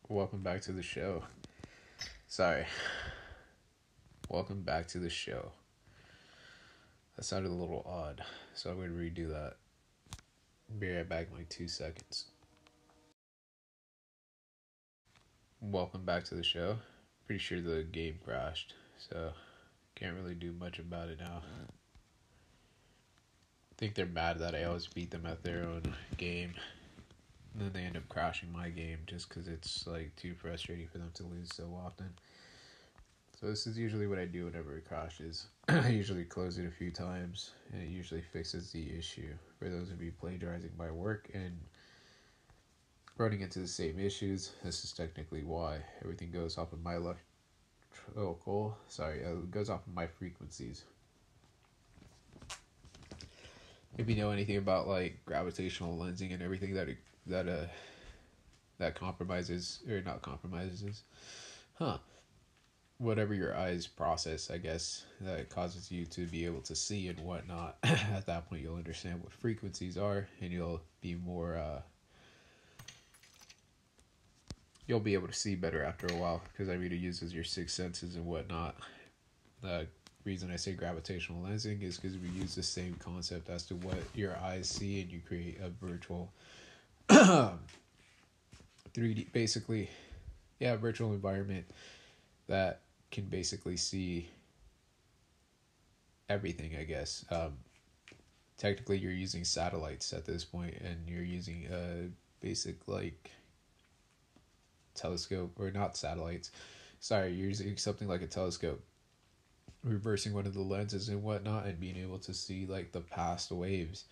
Welcome back to the show. Sorry. Welcome back to the show. That sounded a little odd, so I'm going to redo that. Be right back in like 2 seconds. Welcome back to the show. Pretty sure the game crashed, so can't really do much about it now. I think they're mad that I always beat them at their own game. And then they end up crashing my game just because it's like too frustrating for them to lose so often. So this is usually what I do whenever it crashes. I usually close it a few times and it usually fixes the issue. For those of you plagiarizing my work and running into the same issues, this is technically why. Everything goes off of my it goes off of my frequencies. If you know anything about like gravitational lensing and everything that compromises or not compromises, whatever your eyes process, I guess, that causes you to be able to see and whatnot. At that point, you'll understand what frequencies are, and you'll be more. You'll be able to see better after a while, because it uses your sixth senses and whatnot. The reason I say gravitational lensing is because we use the same concept as to what your eyes see, and you create a virtual 3D, basically, virtual environment that can basically see everything, I guess. Technically, you're using satellites at this point, and you're using a basic, like, telescope, or not satellites. Sorry, you're using something like a telescope, reversing one of the lenses and whatnot, and being able to see, like, the past waves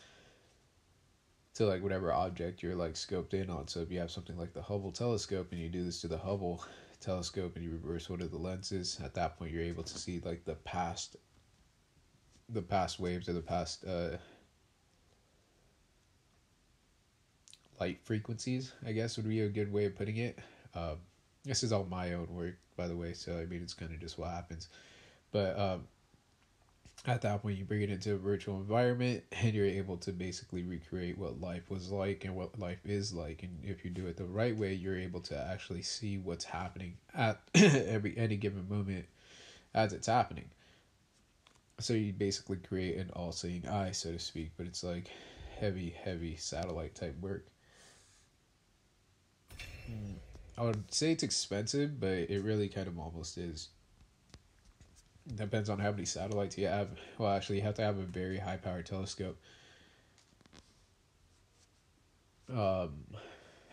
to, like, whatever object you're, like, scoped in on. So if you have something like the Hubble telescope, and you do this to the Hubble telescope, and you reverse one of the lenses, at that point you're able to see, like, the past waves, or the past light frequencies, I guess would be a good way of putting it. This is all my own work, by the way, so it's kind of just what happens. But at that point, you bring it into a virtual environment, and you're able to basically recreate what life was like and what life is like. And if you do it the right way, you're able to actually see what's happening at any given moment as it's happening. So you basically create an all-seeing eye, so to speak, but it's like heavy satellite type work. I would say it's expensive, but it really kind of almost is. It depends on how many satellites you have. Well, actually, you have to have a very high-powered telescope.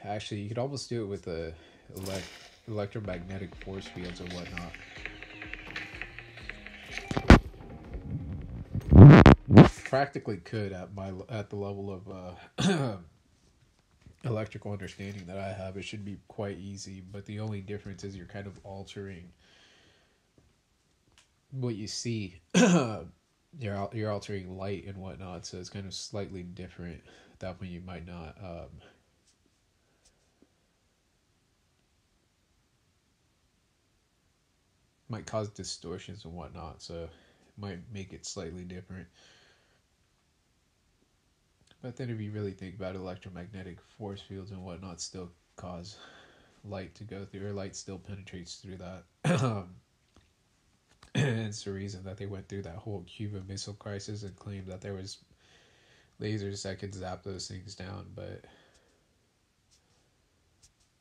Actually, you could almost do it with the electromagnetic force fields and whatnot. Practically could at the level of electrical understanding that I have. It should be quite easy, but the only difference is you're kind of altering what you see. You're altering light and whatnot, so it's kind of slightly different. At that point, you might not might cause distortions and whatnot, so it might make it slightly different. But then if you really think about it, electromagnetic force fields and whatnot still cause light to go through, or light still penetrates through that. And it's the reason that they went through that whole Cuban Missile Crisis and claimed that there was lasers that could zap those things down. But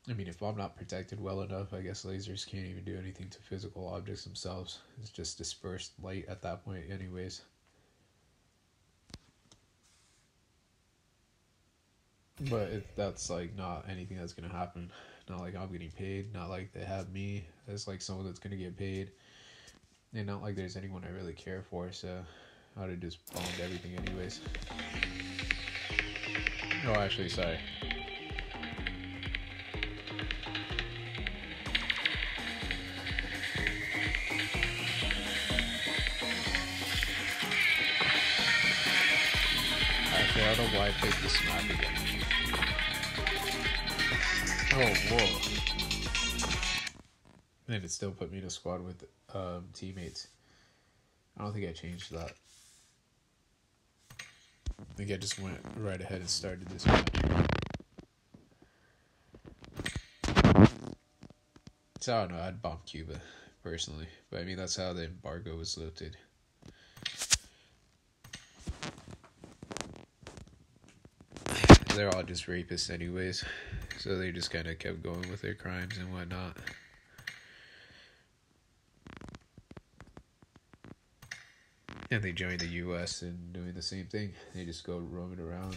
if I'm not protected well enough, I guess lasers can't even do anything to physical objects themselves. It's just dispersed light at that point anyways. But that's like not anything that's gonna happen. Not like I'm getting paid. Not like they have me as like someone that's gonna get paid. And not like there's anyone I really care for. So I would have just bombed everything anyways. Oh, actually, sorry. Actually, I don't know why I picked this map again. Oh, whoa. And it still put me in a squad with teammates. I don't think I changed that. I think I just went right ahead and started this match. So I don't know, I'd bomb Cuba, personally. But I mean, that's how the embargo was lifted. They're all just rapists anyways. So they just kind of kept going with their crimes and whatnot. And they joined the U.S. in doing the same thing. They just go roaming around,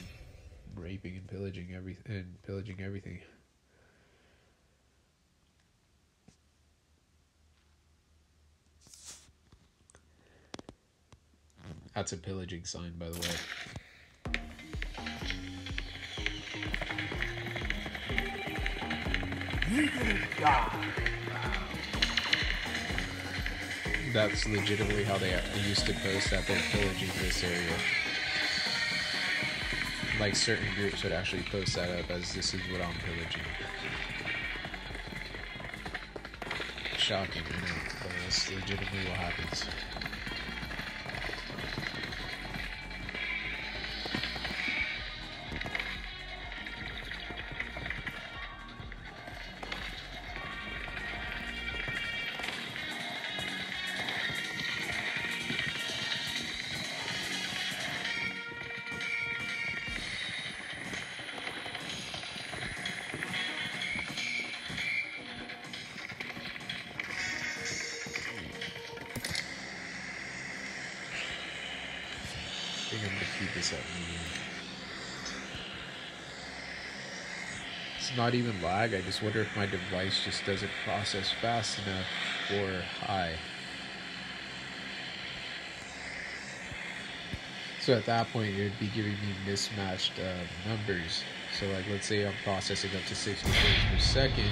raping and pillaging everything. That's a pillaging sign, by the way. That's legitimately how they used to post that they're pillaging this area. Like, certain groups would actually post that up as, this is what I'm pillaging. Shocking, I know, but that's legitimately what happens. I think I'm gonna keep this at medium. It's not even lag, I just wonder if my device just doesn't process fast enough or high. So at that point, it would be giving me mismatched numbers. So like, let's say I'm processing up to 60 frames per second,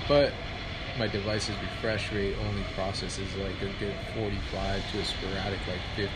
but my device's refresh rate only processes like a good 45 to a sporadic like 50.